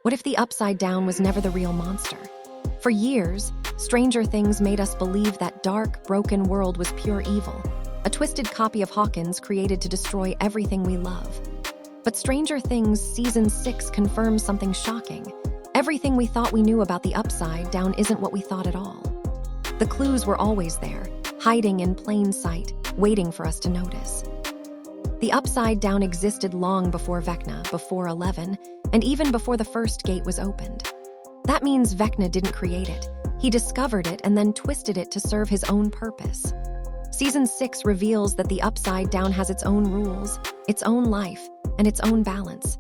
What if the Upside Down was never the real monster? For years, Stranger Things made us believe that dark, broken world was pure evil, a twisted copy of Hawkins created to destroy everything we love. But Stranger Things Season 6 confirms something shocking. Everything we thought we knew about the Upside Down isn't what we thought at all. The clues were always there, hiding in plain sight, waiting for us to notice. The Upside Down existed long before Vecna, before 11, and even before the first gate was opened. That means Vecna didn't create it. He discovered it and then twisted it to serve his own purpose. Season 6 reveals that the Upside Down has its own rules, its own life, and its own balance.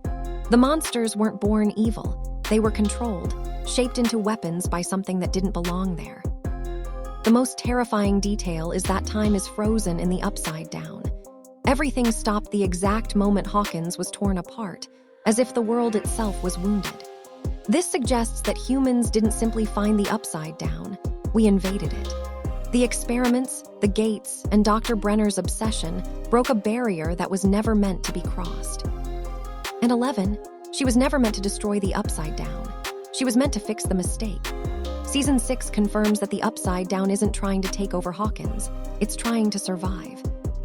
The monsters weren't born evil. They were controlled, shaped into weapons by something that didn't belong there. The most terrifying detail is that time is frozen in the Upside Down. Everything stopped the exact moment Hawkins was torn apart, as if the world itself was wounded. This suggests that humans didn't simply find the Upside Down, we invaded it. The experiments, the gates, and Dr. Brenner's obsession broke a barrier that was never meant to be crossed. And 11, she was never meant to destroy the Upside Down. She was meant to fix the mistake. Season 6 confirms that the Upside Down isn't trying to take over Hawkins, it's trying to survive.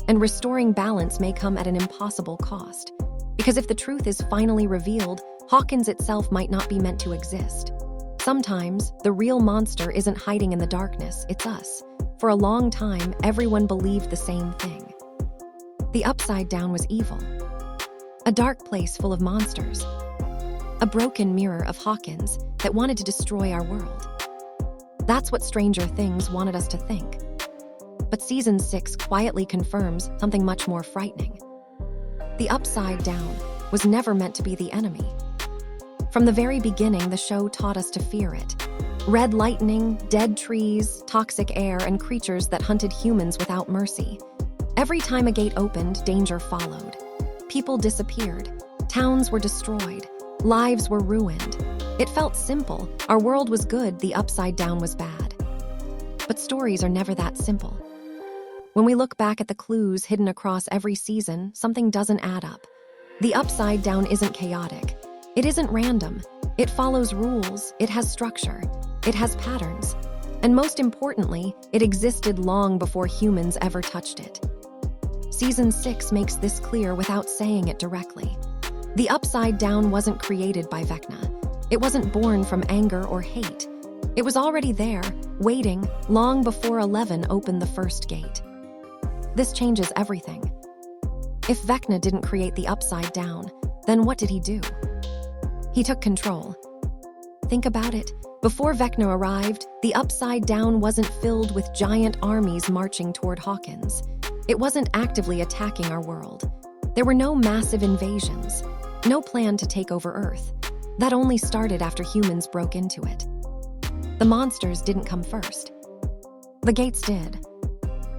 And restoring balance may come at an impossible cost. Because if the truth is finally revealed, Hawkins itself might not be meant to exist. Sometimes, the real monster isn't hiding in the darkness, it's us. For a long time, everyone believed the same thing. The Upside Down was evil. A dark place full of monsters. A broken mirror of Hawkins that wanted to destroy our world. That's what Stranger Things wanted us to think. But Season 6 quietly confirms something much more frightening. The Upside Down was never meant to be the enemy. From the very beginning, the show taught us to fear it. Red lightning, dead trees, toxic air, and creatures that hunted humans without mercy. Every time a gate opened, danger followed. People disappeared. Towns were destroyed. Lives were ruined. It felt simple. Our world was good, the Upside Down was bad. But stories are never that simple. When we look back at the clues hidden across every season, something doesn't add up. The Upside Down isn't chaotic. It isn't random. It follows rules. It has structure. It has patterns. And most importantly, it existed long before humans ever touched it. Season 6 makes this clear without saying it directly. The Upside Down wasn't created by Vecna. It wasn't born from anger or hate. It was already there, waiting, long before 11 opened the first gate. This changes everything. If Vecna didn't create the Upside Down, then what did he do? He took control. Think about it. Before Vecna arrived, the Upside Down wasn't filled with giant armies marching toward Hawkins. It wasn't actively attacking our world. There were no massive invasions, no plan to take over Earth. That only started after humans broke into it. The monsters didn't come first. The gates did.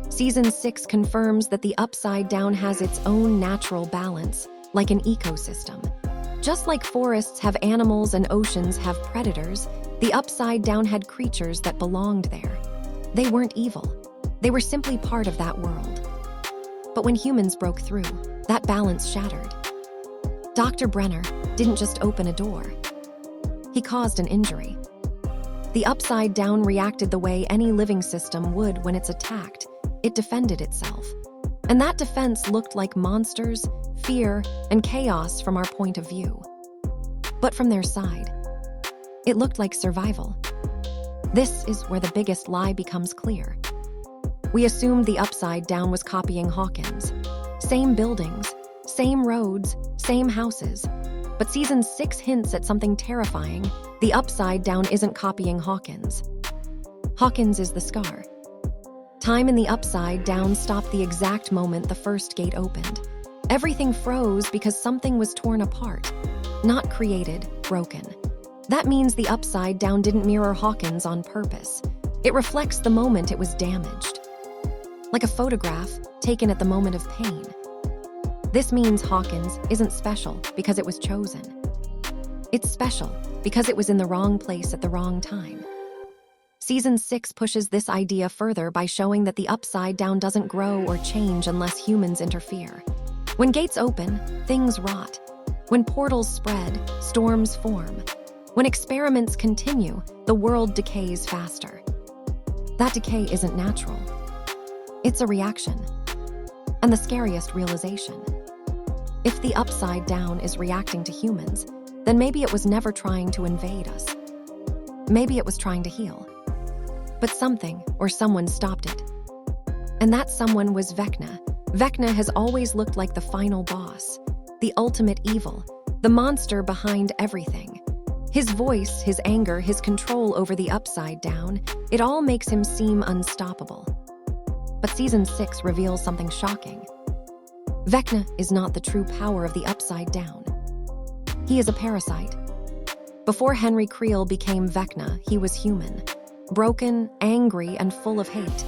Season 6 confirms that the Upside Down has its own natural balance, like an ecosystem. Just like forests have animals and oceans have predators, the Upside Down had creatures that belonged there. They weren't evil. They were simply part of that world. But when humans broke through, that balance shattered. Dr. Brenner didn't just open a door. He caused an injury. The Upside Down reacted the way any living system would when it's attacked. It defended itself. And that defense looked like monsters, fear, and chaos from our point of view. But from their side, it looked like survival. This is where the biggest lie becomes clear. We assumed the Upside Down was copying Hawkins. Same buildings, same roads, same houses. But Season 6 hints at something terrifying. The Upside Down isn't copying Hawkins. Hawkins is the scar. Time in the Upside Down stopped the exact moment the first gate opened. Everything froze because something was torn apart. Not created, broken. That means the Upside Down didn't mirror Hawkins on purpose. It reflects the moment it was damaged. Like a photograph taken at the moment of pain. This means Hawkins isn't special because it was chosen. It's special because it was in the wrong place at the wrong time. Season 6 pushes this idea further by showing that the Upside Down doesn't grow or change unless humans interfere. When gates open, things rot. When portals spread, storms form. When experiments continue, the world decays faster. That decay isn't natural. It's a reaction. And the scariest realization: if the Upside Down is reacting to humans, then maybe it was never trying to invade us. Maybe it was trying to heal. But something or someone stopped it. And that someone was Vecna. Vecna has always looked like the final boss, the ultimate evil, the monster behind everything. His voice, his anger, his control over the Upside Down, it all makes him seem unstoppable. But Season 6 reveals something shocking. Vecna is not the true power of the Upside Down. He is a parasite. Before Henry Creel became Vecna, he was human, broken, angry, and full of hate.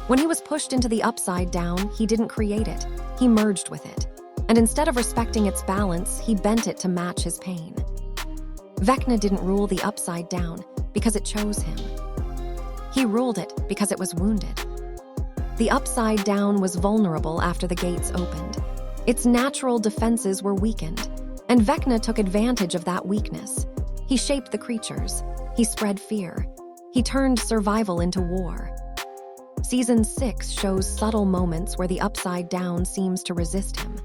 When he was pushed into the Upside Down, he didn't create it, he merged with it. And instead of respecting its balance, he bent it to match his pain. Vecna didn't rule the Upside Down because it chose him. He ruled it because it was wounded. The Upside Down was vulnerable after the gates opened. Its natural defenses were weakened, and Vecna took advantage of that weakness. He shaped the creatures. He spread fear. He turned survival into war. Season 6 shows subtle moments where the Upside Down seems to resist him.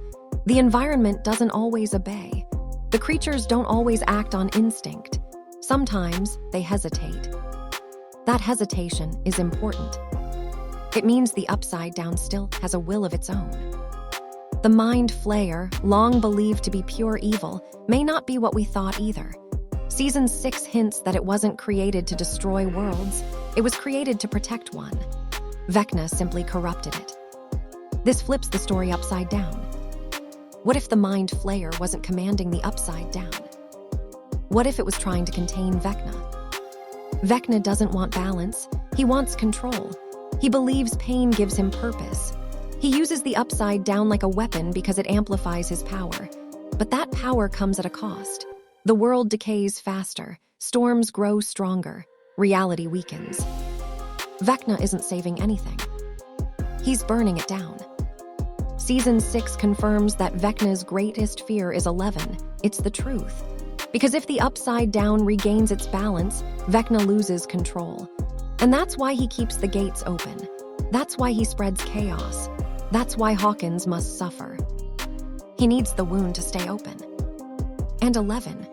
The environment doesn't always obey. The creatures don't always act on instinct. Sometimes they hesitate. That hesitation is important. It means the Upside Down still has a will of its own. The Mind Flayer, long believed to be pure evil, may not be what we thought either. Season 6 hints that it wasn't created to destroy worlds, it was created to protect one. Vecna simply corrupted it. This flips the story upside down. What if the Mind Flayer wasn't commanding the Upside Down? What if it was trying to contain Vecna? Vecna doesn't want balance, he wants control. He believes pain gives him purpose. He uses the Upside Down like a weapon because it amplifies his power. But that power comes at a cost. The world decays faster, storms grow stronger, reality weakens. Vecna isn't saving anything. He's burning it down. Season 6 confirms that Vecna's greatest fear is 11. It's the truth. Because if the Upside Down regains its balance, Vecna loses control. And that's why he keeps the gates open. That's why he spreads chaos. That's why Hawkins must suffer. He needs the wound to stay open. And 11.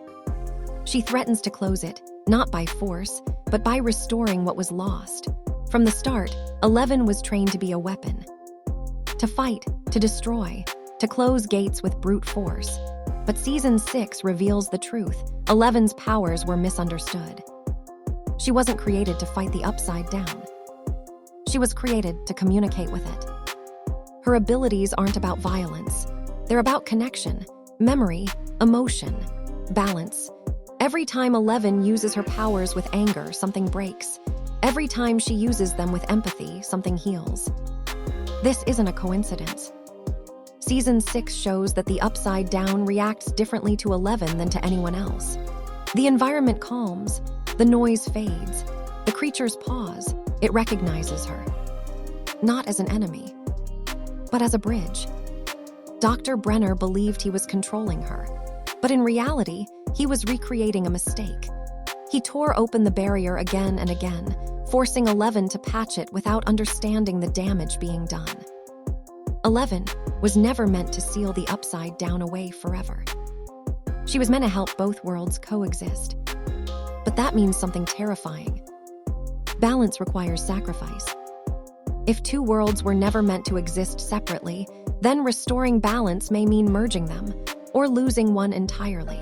She threatens to close it, not by force, but by restoring what was lost. From the start, 11 was trained to be a weapon. To fight, to destroy, to close gates with brute force. But Season 6 reveals the truth. 11's powers were misunderstood. She wasn't created to fight the Upside Down. She was created to communicate with it. Her abilities aren't about violence. They're about connection, memory, emotion, balance. Every time 11 uses her powers with anger, something breaks. Every time she uses them with empathy, something heals. This isn't a coincidence. Season 6 shows that the Upside Down reacts differently to 11 than to anyone else. The environment calms, the noise fades, the creatures pause, it recognizes her. Not as an enemy, but as a bridge. Dr. Brenner believed he was controlling her, but in reality, he was recreating a mistake. He tore open the barrier again and again, forcing 11 to patch it without understanding the damage being done. 11 was never meant to seal the Upside Down away forever. She was meant to help both worlds coexist. But that means something terrifying. Balance requires sacrifice. If two worlds were never meant to exist separately, then restoring balance may mean merging them, or losing one entirely.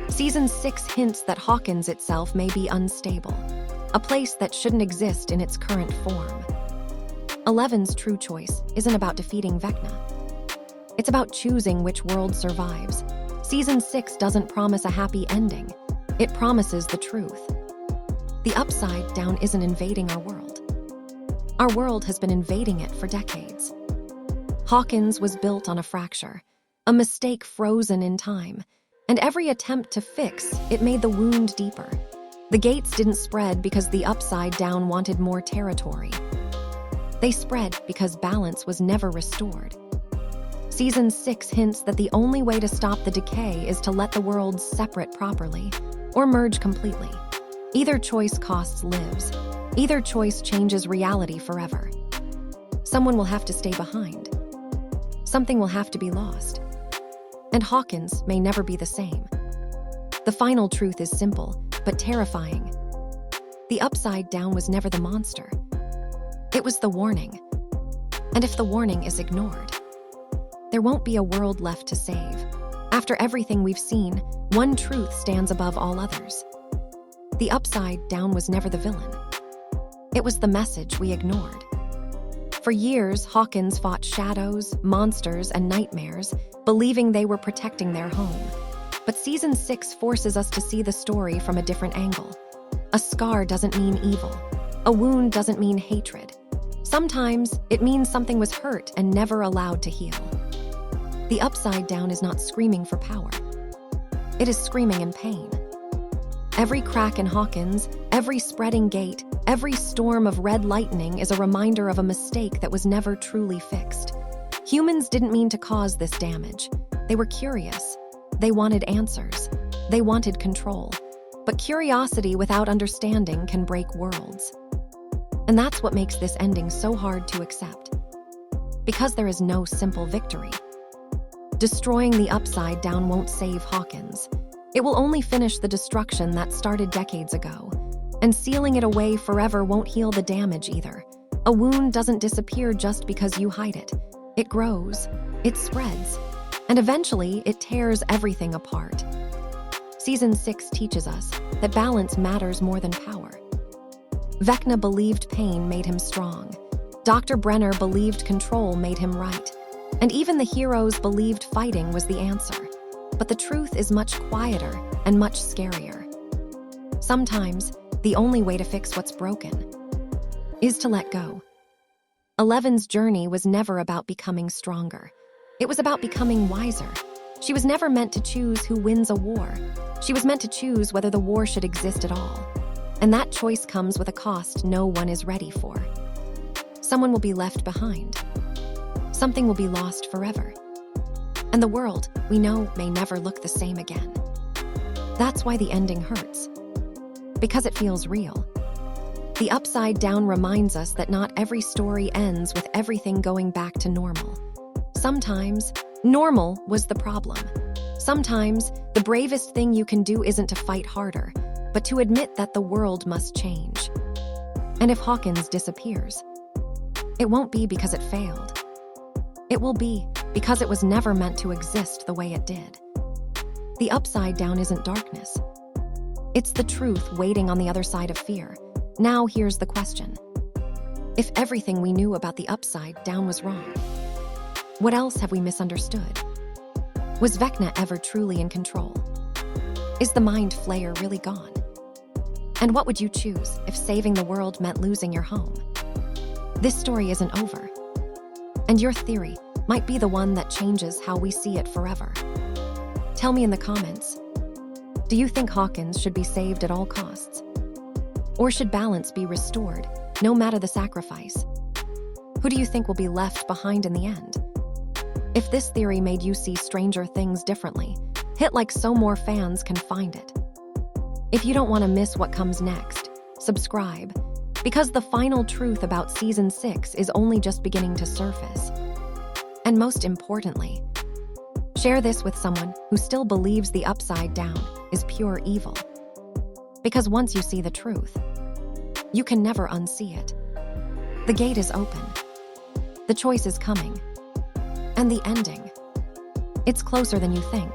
Season 6 hints that Hawkins itself may be unstable, a place that shouldn't exist in its current form. 11's true choice isn't about defeating Vecna. It's about choosing which world survives. Season 6 doesn't promise a happy ending. It promises the truth. The Upside Down isn't invading our world. Our world has been invading it for decades. Hawkins was built on a fracture, a mistake frozen in time, and every attempt to fix it made the wound deeper. The gates didn't spread because the Upside Down wanted more territory. They spread because balance was never restored. Season 6 hints that the only way to stop the decay is to let the worlds separate properly. or merge completely. Either choice costs lives. Either choice changes reality forever. Someone will have to stay behind. Something will have to be lost. And Hawkins may never be the same. The final truth is simple, but terrifying. The upside down was never the monster. It was the warning. And if the warning is ignored, there won't be a world left to save. After everything we've seen, one truth stands above all others. The upside down was never the villain. It was the message we ignored. For years, Hawkins fought shadows, monsters, and nightmares, believing they were protecting their home. But Season 6 forces us to see the story from a different angle. A scar doesn't mean evil. A wound doesn't mean hatred. Sometimes, it means something was hurt and never allowed to heal. The upside down is not screaming for power. It is screaming in pain. Every crack in Hawkins, every spreading gate, every storm of red lightning is a reminder of a mistake that was never truly fixed. Humans didn't mean to cause this damage. They were curious. They wanted answers. They wanted control. But curiosity without understanding can break worlds. And that's what makes this ending so hard to accept. Because there is no simple victory. Destroying the upside down won't save Hawkins. It will only finish the destruction that started decades ago. And sealing it away forever won't heal the damage either. A wound doesn't disappear just because you hide it. It grows, it spreads, and eventually it tears everything apart. Season 6 teaches us that balance matters more than power. Vecna believed pain made him strong. Dr. Brenner believed control made him right. And even the heroes believed fighting was the answer. But the truth is much quieter and much scarier. Sometimes, the only way to fix what's broken is to let go. Eleven's journey was never about becoming stronger. It was about becoming wiser. She was never meant to choose who wins a war. She was meant to choose whether the war should exist at all. And that choice comes with a cost no one is ready for. Someone will be left behind. Something will be lost forever. And the world, we know, may never look the same again. That's why the ending hurts. Because it feels real. The upside down reminds us that not every story ends with everything going back to normal. Sometimes, normal was the problem. Sometimes, the bravest thing you can do isn't to fight harder, but to admit that the world must change. And if Hawkins disappears, it won't be because it failed. It will be because it was never meant to exist the way it did. The upside down isn't darkness. It's the truth waiting on the other side of fear. Now here's the question. If everything we knew about the upside down was wrong, what else have we misunderstood? Was Vecna ever truly in control? Is the Mind Flayer really gone? And what would you choose if saving the world meant losing your home? This story isn't over. And your theory might be the one that changes how we see it forever. Tell me in the comments. Do you think Hawkins should be saved at all costs? Or should balance be restored, no matter the sacrifice? Who do you think will be left behind in the end? If this theory made you see Stranger Things differently, hit like so more fans can find it. If you don't want to miss what comes next, subscribe, because the final truth about Season 6 is only just beginning to surface. And most importantly, share this with someone who still believes the upside down is pure evil. Because once you see the truth, you can never unsee it. The gate is open. The choice is coming. And the ending, it's closer than you think.